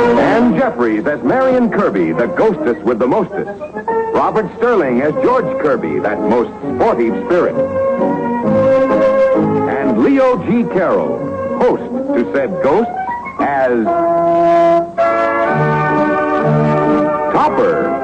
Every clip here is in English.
And Jeffries as Marion Kirby, the ghostess with the mostest. Robert Sterling as George Kirby, that most sportive spirit. And Leo G. Carroll, host to said ghosts, as Topper.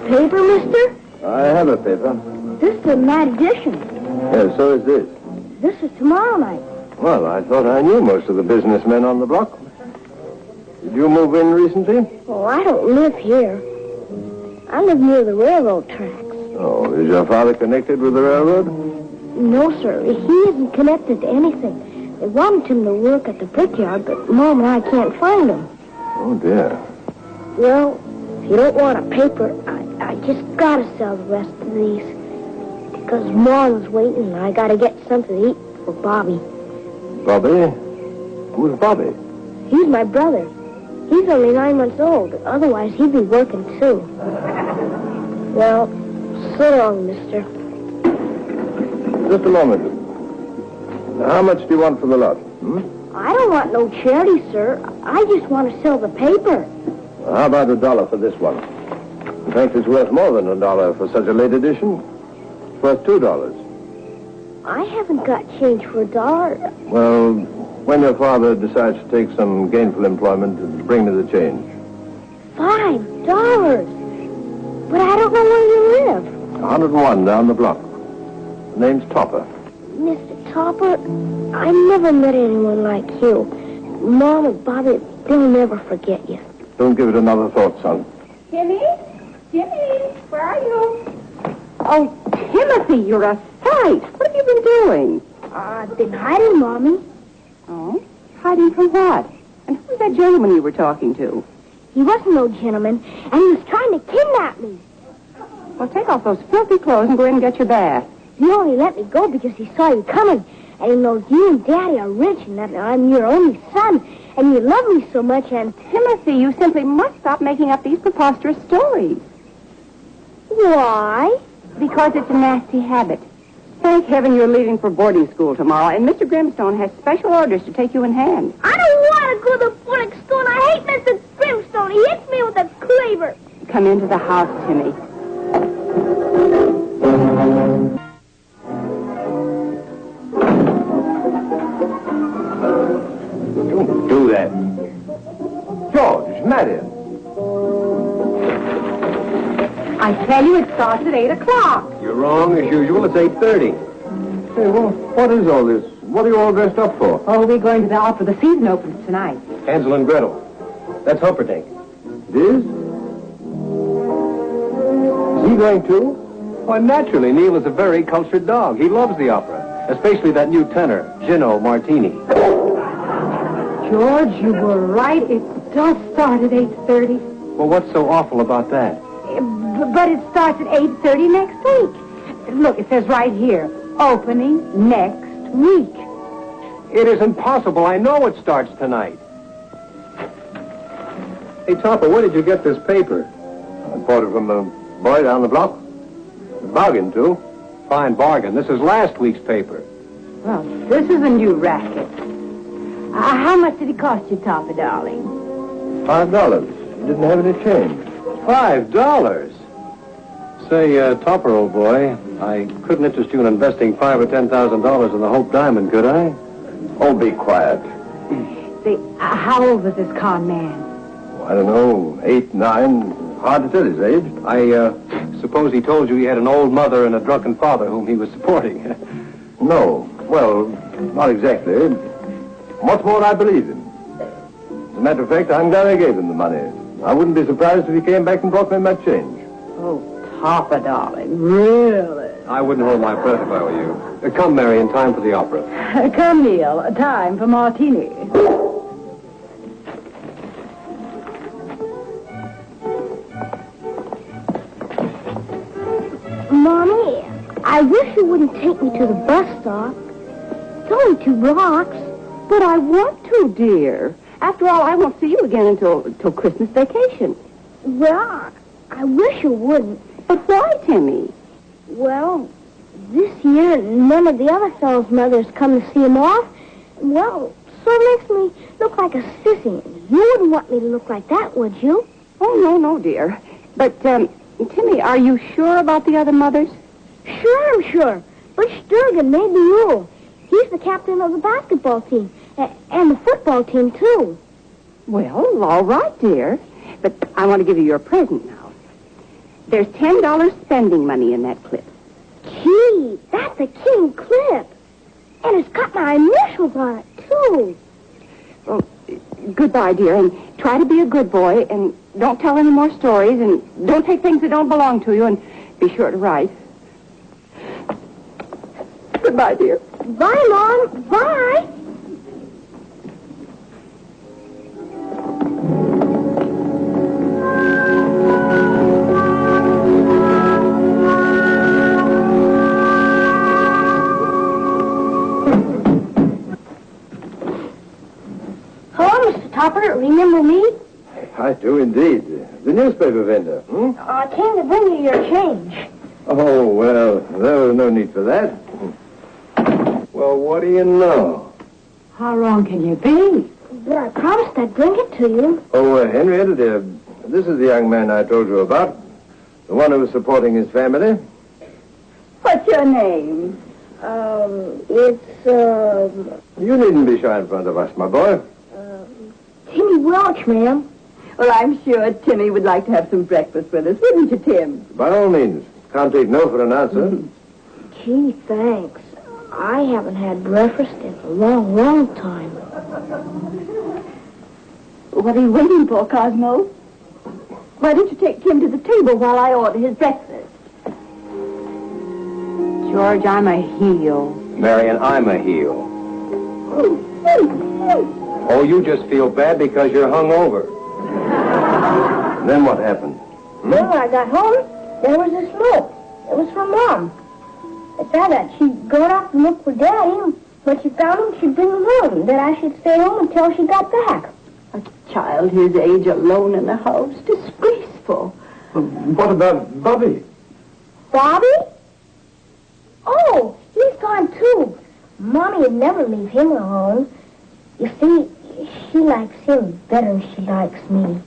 Paper, mister? I have a paper. This is a night edition. Yes, so is this. This is tomorrow night. Well, I thought I knew most of the businessmen on the block. Did you move in recently? Oh, I don't live here. I live near the railroad tracks. Oh, is your father connected with the railroad? No, sir. He isn't connected to anything. They wanted him to work at the brickyard, but Mom and I can't find him. Oh, dear. Well, if you don't want a paper, I just gotta sell the rest of these. Because Mom's waiting and I gotta get something to eat for Bobby. Bobby? Who's Bobby? He's my brother. He's only 9 months old. Otherwise, he'd be working, too. Well, so long, mister. Just a moment. How much do you want for the lot? I don't want no charity, sir. I just want to sell the paper. How about $1 for this one? In fact, it's worth more than $1 for such a late edition. It's worth $2. I haven't got change for $1. Well, when your father decides to take some gainful employment, bring me the change. $5? But I don't know where you live. 101 down the block. The name's Topper. Mr. Topper, I never met anyone like you. Mom and Bobby, they'll never forget you. Don't give it another thought, son. Jimmy? Jimmy, where are you? Oh, Timothy, you're a sight. What have you been doing? I've been hiding, Mommy. Oh? Hiding from what? And who's that gentleman you were talking to? He wasn't no gentleman, and he was trying to kidnap me. Well, take off those filthy clothes and go in and get your bath. He only let me go because he saw you coming, and he knows you and Daddy are rich, and that I'm your only son, and you love me so much, and... Timothy, you simply must stop making up these preposterous stories. Why? Because it's a nasty habit. Thank heaven you're leaving for boarding school tomorrow, and Mr. Grimstone has special orders to take you in hand. I don't want to go to boarding school, and I hate Mr. Grimstone. He hits me with a cleaver. Come into the house, Timmy. Don't do that. George, Marion. I tell you, it starts at 8 o'clock. You're wrong, as usual. It's 8:30. Hey, well, what is all this? What are you all dressed up for? Oh, we're going to the opera. The season opens tonight. Hansel and Gretel. That's Humperdinck. It is? Is he going too? Why, naturally. Neil is a very cultured dog. He loves the opera, especially that new tenor, Gino Martini. George, you were right. It does start at 8:30. Well, what's so awful about that? But it starts at 8:30 next week. Look, it says right here, opening next week. It is impossible. I know it starts tonight. Hey, Topper, where did you get this paper? I bought it from a boy down the block. A bargain, too. Fine bargain. This is last week's paper. Well, this is a new racket. How much did it cost you, Topper, darling? $5. Didn't have any change. $5? Say, Topper, old boy, I couldn't interest you in investing $5,000 or $10,000 in the Hope Diamond, could I? Oh, be quiet. Say, how old was this con man? I don't know, 8, 9. Hard to tell his age. I suppose he told you he had an old mother and a drunken father whom he was supporting. No. Well, not exactly. What's more, I believe him. As a matter of fact, I'm glad I gave him the money. I wouldn't be surprised if he came back and brought me my change. Oh, Topper, darling, really? I wouldn't hold my breath if I were you. Come, Mary, in time for the opera. Come, Neil, time for martini. Mommy, I wish you wouldn't take me to the bus stop. It's only 2 blocks. But I want to, dear. After all, I won't see you again until Christmas vacation. Well, I wish you wouldn't. But why, Timmy? Well, this year none of the other fellows' mothers come to see him off. Well, so it makes me look like a sissy. You wouldn't want me to look like that, would you? Oh, no, dear. But, Timmy, are you sure about the other mothers? Sure, I'm sure. Butch Durgan made the rule. He's the captain of the basketball team. And the football team, too. Well, all right, dear. But I want to give you your present now. There's $10 spending money in that clip. Gee, that's a king clip. And it's got my initials on it, too. Well, goodbye, dear, and try to be a good boy, and don't tell any more stories, and don't take things that don't belong to you, and be sure to write. Goodbye, dear. Bye, Mom. Bye. Hello, Mr. Topper. Remember me? I do indeed. The newspaper vendor, I came to bring you your change. Oh, well, there was no need for that. Well, what do you know? How wrong can you be? But I promised I'd bring it to you. Oh, Henrietta, dear, this is the young man I told you about. The one who was supporting his family. What's your name? You needn't be shy in front of us, my boy. Timmy Welch, ma'am. Well, I'm sure Timmy would like to have some breakfast with us, wouldn't you, Tim? By all means. Can't take no for an answer. Gee, thanks. I haven't had breakfast in a long, long time. What are you waiting for, Cosmo? Why don't you take Tim to the table while I order his breakfast? George, I'm a heel. Marion, I'm a heel. Oh, you just feel bad because you're hungover. Then what happened? Well, when I got home, there was a smoke. It was from Mom. It said that she'd gone off to look for Daddy, and when she found him, she'd bring him home. That I should stay home until she got back. A child his age alone in the house. Disgraceful. What about Bobby? Bobby? Oh, he's gone, too. Mommy would never leave him alone. You see, she likes him better than she likes me.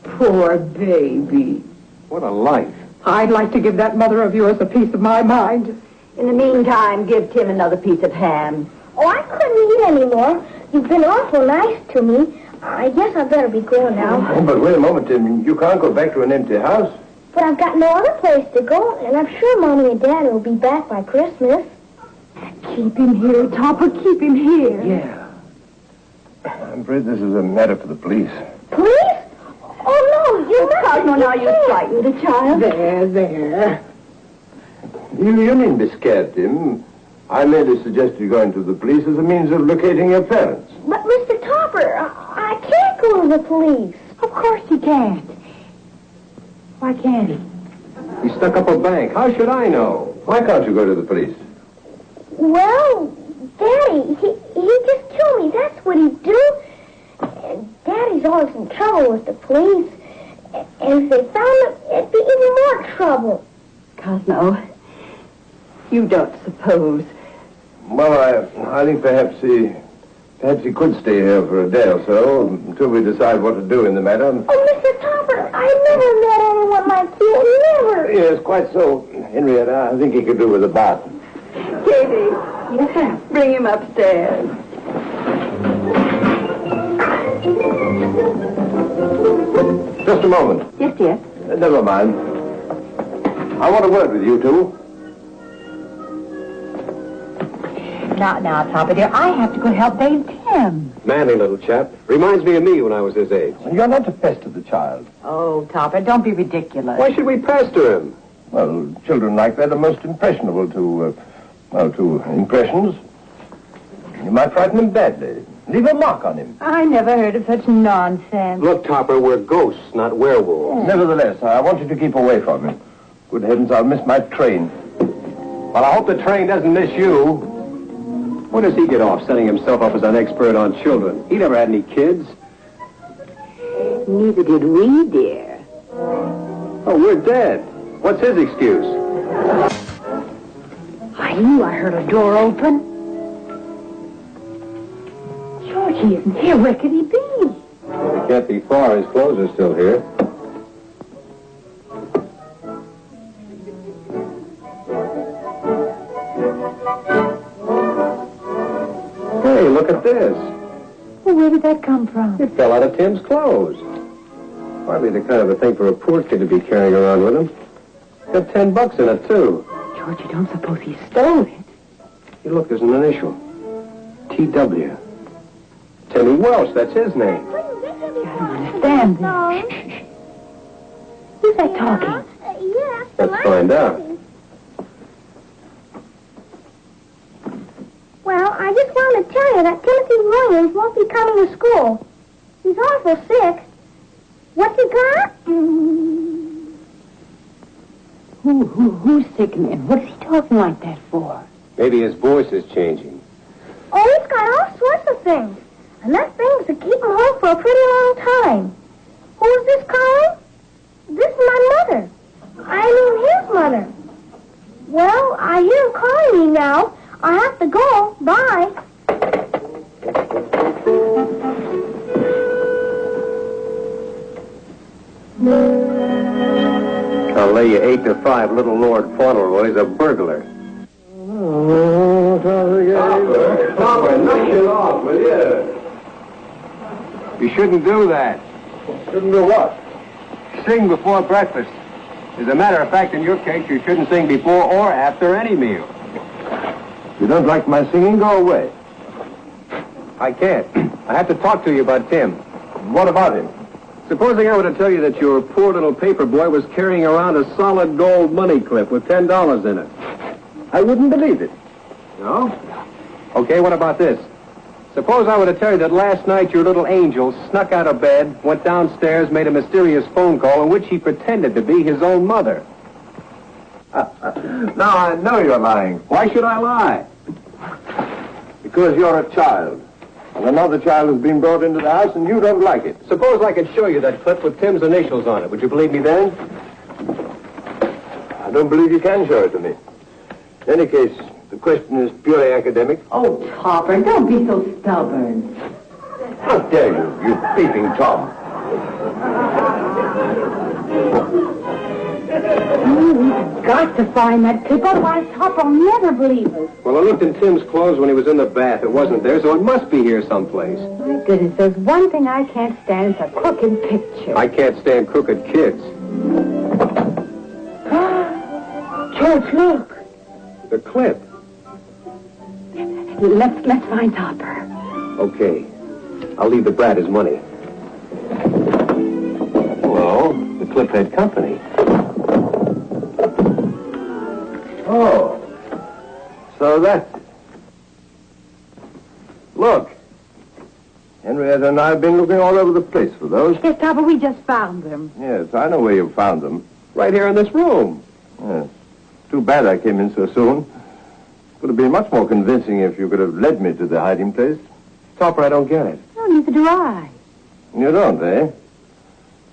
Poor baby. What a life. I'd like to give that mother of yours a piece of my mind. In the meantime, give Tim another piece of ham. Oh, I couldn't eat anymore. You've been awful nice to me. I guess I better be going now. Oh, but wait a moment, Tim. You can't go back to an empty house. But I've got no other place to go, and I'm sure Mommy and Daddy will be back by Christmas. Keep him here, Topper. Keep him here. Yeah. I'm afraid this is a matter for the police. Police? Oh, no, you mustn't. Cosmo, now you can't. frightened the child. There. You needn't be scared, Tim. I merely suggested going to the police as a means of locating your parents. But, Mr. Topper, I can't go to the police. Of course he can't. Why can't he? He stuck up a bank. How should I know? Why can't you go to the police? Well, Daddy, he just told me that's what he'd do. And Daddy's always in trouble with the police. And if they found him, it'd be even more trouble. Cosmo, you don't suppose... Well, I think perhaps he could stay here for a day or so until we decide what to do in the matter. Oh, Mr. Topper, I never met anyone like you. Never. Yes, quite so, Henrietta. I think he could do with a bath. Katie, yes, bring him upstairs. Just a moment. Yes, dear. Never mind. I want a word with you two. Now, Topper, dear, I have to go help bathe Tim. Manly little chap. Reminds me of me when I was his age. You're not to pester the child. Oh, Topper, don't be ridiculous. Why should we pester him? Well, children like that are most impressionable to impressions. You might frighten him badly. Leave a mark on him. I never heard of such nonsense. Look, Topper, we're ghosts, not werewolves. Nevertheless, I want you to keep away from him. Good heavens, I'll miss my train. Well, I hope the train doesn't miss you. What does he get off setting himself up as an expert on children? He never had any kids. Neither did we, dear. Oh, we're dead. What's his excuse? I knew I heard a door open. George, he isn't here. Where could he be? He can't be far. His clothes are still here. Hey, look at this. Well, where did that come from? It fell out of Tim's clothes. Hardly the kind of a thing for a poor kid to be carrying around with him. Got $10 in it, too. George, you don't suppose he stole it? Hey, look, there's an initial. T.W. Timmy Welsh, that's his name. I don't understand this. Who's that talking? Yes. Let's find out. Well, I just wanted to tell you that Timothy Williams won't be coming to school. He's awful sick. What's he got? Who's sick, man? What's he talking like that for? Maybe his voice is changing. Oh, he's got all sorts of things. Enough things to keep him home for a pretty long time. Who's this calling? This is my mother. I mean his mother. Well, I hear him calling me now. I have to go. Bye. I'll lay you 8 to 5. Little Lord Fauntleroy's a burglar. Papa, knock it off, will you? You shouldn't do that. Shouldn't do what? Sing before breakfast. As a matter of fact, in your case, you shouldn't sing before or after any meal. If you don't like my singing, go away. I can't. I have to talk to you about Tim. What about him? Supposing I were to tell you that your poor little paper boy was carrying around a solid gold money clip with $10 in it. I wouldn't believe it. No? Okay, what about this? Suppose I were to tell you that last night your little angel snuck out of bed, went downstairs, made a mysterious phone call in which he pretended to be his own mother. Now I know you're lying. Why should I lie? Because you're a child. And another child has been brought into the house and you don't like it. Suppose I could show you that clip with Tim's initials on it. Would you believe me then? I don't believe you can show it to me. In any case, the question is purely academic. Oh, Topper, don't be so stubborn. How dare you, you thieving Tom. We've got to find that clip, otherwise Topper will never believe us. Well, I looked in Tim's clothes when he was in the bath. It wasn't there, so it must be here someplace. My goodness, there's one thing I can't stand. It's a crooked picture. I can't stand crooked kids. George, look. The clip. Let's find Topper. Okay. I'll leave the brat his money. Hello. The clip had company. Oh. So that's it. Look. Henrietta and I have been looking all over the place for those. Yes, Topper, we just found them. Yes, I know where you found them. Right here in this room. Yes. Too bad I came in so soon. Would have been much more convincing if you could have led me to the hiding place. Topper, I don't get it. Oh, neither do I. You don't, eh?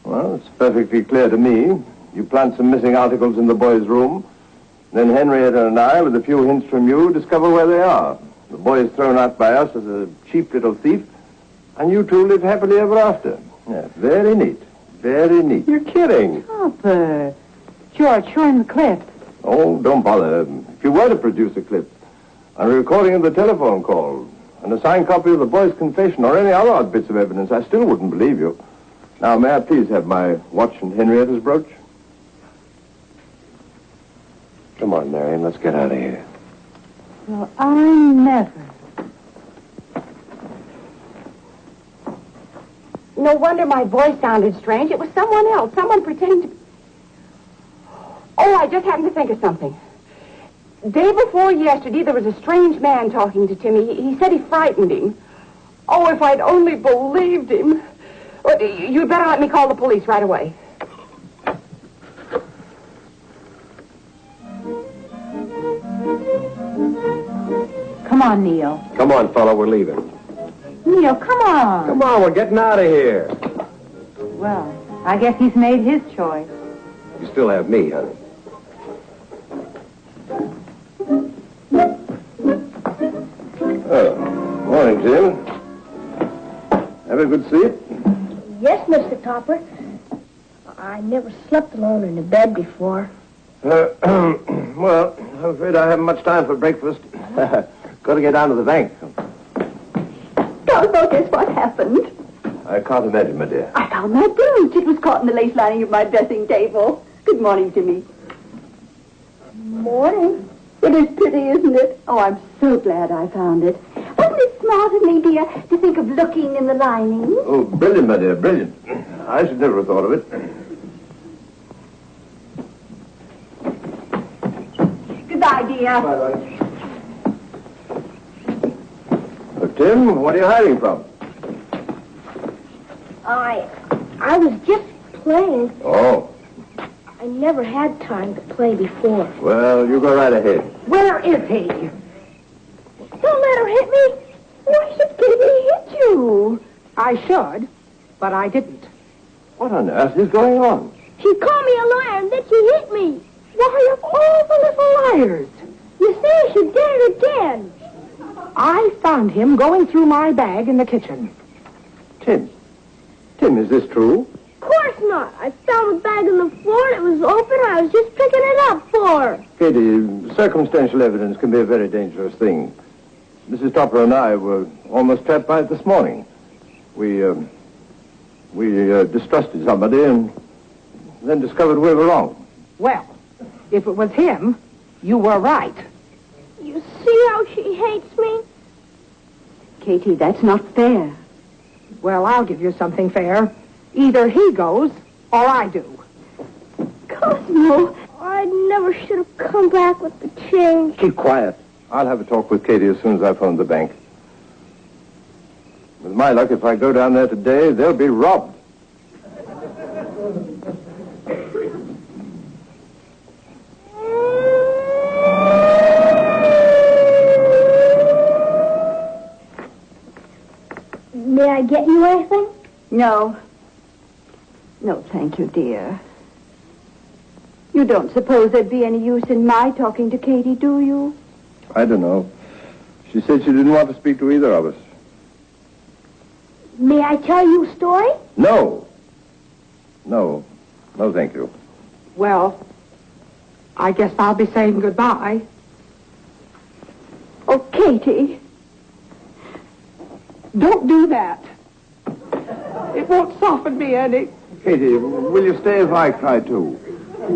Well, it's perfectly clear to me. You plant some missing articles in the boy's room. Then Henrietta and I, with a few hints from you, discover where they are. The boy is thrown out by us as a cheap little thief. And you two live happily ever after. Yes, very neat. Very neat. You're kidding. Topper. George, show him the clip. Oh, don't bother. If you were to produce a clip, and a recording of the telephone call, and a signed copy of the boy's confession, or any other odd bits of evidence, I still wouldn't believe you. Now, may I please have my watch and Henrietta's brooch? Come on, Marion. Let's get out of here. Well, I never. No wonder my voice sounded strange. It was someone else. Someone pretending to... Oh, I just happened to think of something. Day before yesterday, there was a strange man talking to Timmy. He said he frightened him. Oh, if I'd only believed him. Well, you'd better let me call the police right away. Come on, Neil. Come on, fella, we're leaving. Neil, come on. Come on, we're getting out of here. Well, I guess he's made his choice. You still have me, honey. Oh, morning, Jim. Have a good sleep? Yes, Mr. Topper. I never slept alone in a bed before. Well, I'm afraid I haven't much time for breakfast. Got to get down to the bank. Cosmo, guess what happened? I can't imagine, my dear. I found my brooch. It was caught in the lace lining of my dressing table. Good morning, Jimmy. Morning. It is pretty, isn't it? Oh, I'm so glad I found it. Wasn't it smart of me, dear, to think of looking in the lining? Oh, brilliant, my dear, brilliant. I should never have thought of it. Goodbye, dear. Bye-bye. Tim, what are you hiding from? I was just playing. Oh, I never had time to play before. well, you go right ahead. Where is he? Don't let her hit me. Why should Katie hit you? I should, but I didn't. What on earth is going on? She called me a liar and then she hit me. Why, of all the little liars. You see, she did it again. I found him going through my bag in the kitchen. Tim, is this true? Of course not. I found the bag on the floor and it was open. I was just picking it up for her. Katie, circumstantial evidence can be a very dangerous thing. Mrs. Topper and I were almost trapped by it this morning. We distrusted somebody and then discovered we were wrong. Well, if it was him, you were right. You see how she hates me? Katie, that's not fair. Well, I'll give you something fair. Either he goes, or I do. Cosmo. I never should have come back with the change. Keep quiet. I'll have a talk with Katie as soon as I phone the bank. With my luck, if I go down there today, they'll be robbed. May I get you anything? No. No, thank you, dear. You don't suppose there'd be any use in my talking to Katie, do you? I don't know. She said she didn't want to speak to either of us. May I tell you a story? No. No, thank you. Well, I guess I'll be saying goodbye. Oh, Katie. Don't do that. It won't soften me any. Katie, will you stay if I cry too?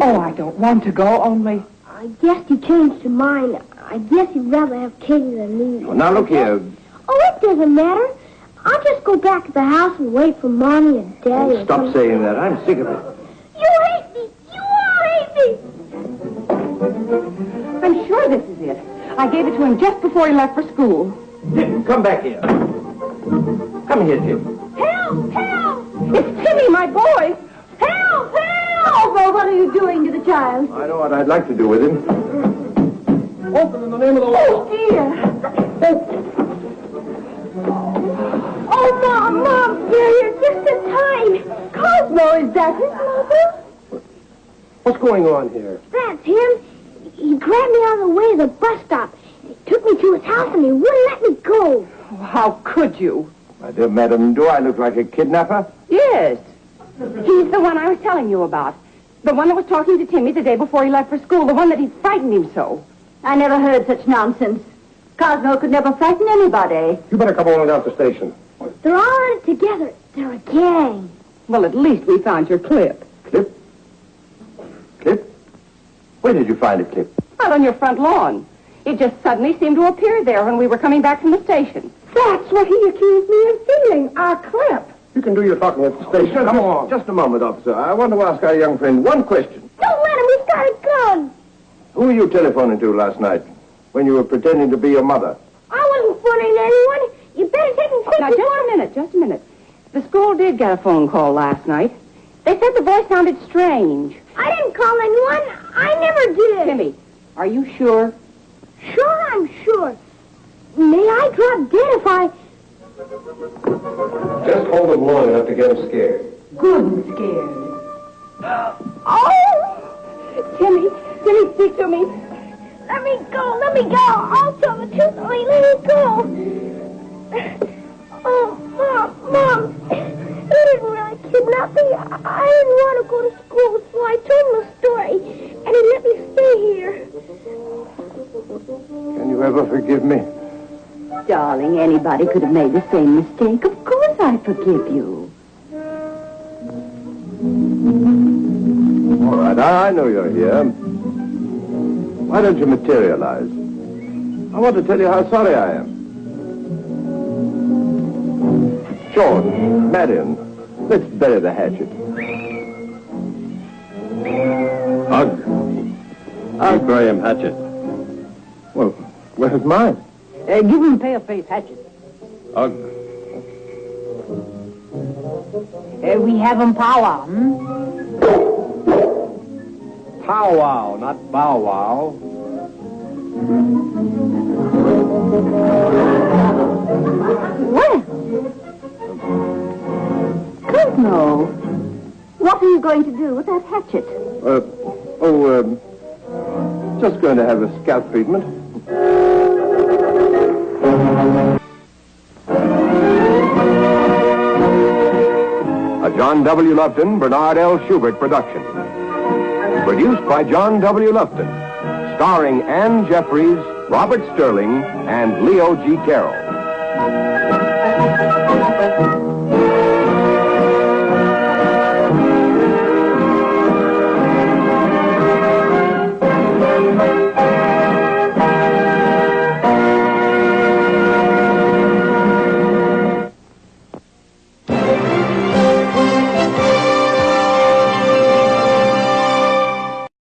Oh, I don't want to go, only... I guess you changed your mind. I guess you'd rather have Katie than me. Well, now look here. Oh, it doesn't matter. I'll just go back to the house and wait for Mommy and Daddy. Oh, stop saying that. I'm sick of it. You hate me. You all hate me. I'm sure this is it. I gave it to him just before he left for school. Jim, come back here. Come here, Jim. Help! Help! It's Timmy, my boy. Help! Help! Oh, what are you doing to the child? I know what I'd like to do with him. Open in the name of the law. Oh, dear. Oh, Mom, dear, you're just in time. Cosmo, is that his mother? What's going on here? That's him. He grabbed me out of the way of the bus stop. He took me to his house and he wouldn't let me go. Oh, how could you? My dear madam, do I look like a kidnapper? Yes. He's the one I was telling you about. The one that was talking to Timmy the day before he left for school. The one that he frightened him so. I never heard such nonsense. Cosmo could never frighten anybody. You better come on down to the station. They're all in it together. They're a gang. Well, at least we found your clip. Clip? Clip? Where did you find a clip? Out on your front lawn. It just suddenly seemed to appear there when we were coming back from the station. That's what he accused me of stealing, our clip. You can do your talking at the station. Come on. Just a moment, officer. I want to ask our young friend one question. Don't let him. He's got a gun. Who were you telephoning to last night when you were pretending to be your mother? I wasn't phoning anyone. You better take him quick. Now, just a minute. The school did get a phone call last night. They said the voice sounded strange. I didn't call anyone. I never did. Timmy, are you sure? Sure, I'm sure. May I drop dead if I... Just hold him long enough to get him scared. Good and scared. Oh! Timmy, speak to me. Let me go. I'll tell the truth. Only let me go. Oh, Mom. He didn't really kidnap me. I didn't want to go to school, so I told him the story, and he let me stay here. Can you ever forgive me? Darling, anybody could have made the same mistake. Of course I forgive you. All right, I know you're here. Why don't you materialize? I want to tell you how sorry I am. George, Marion, let's bury the hatchet. Ugh. Keep Graham Hatchet. Well, where's mine? Give him Pale-Face Hatchet. Ugh. We have him powwow, Powwow, not bow wow. Well, Cosmo, what are you going to do with that hatchet? Just going to have a scalp treatment. A John W. Lupton, Bernard L. Schubert production. Produced by John W. Lupton. Starring Ann Jeffries, Robert Sterling, and Leo G. Carroll.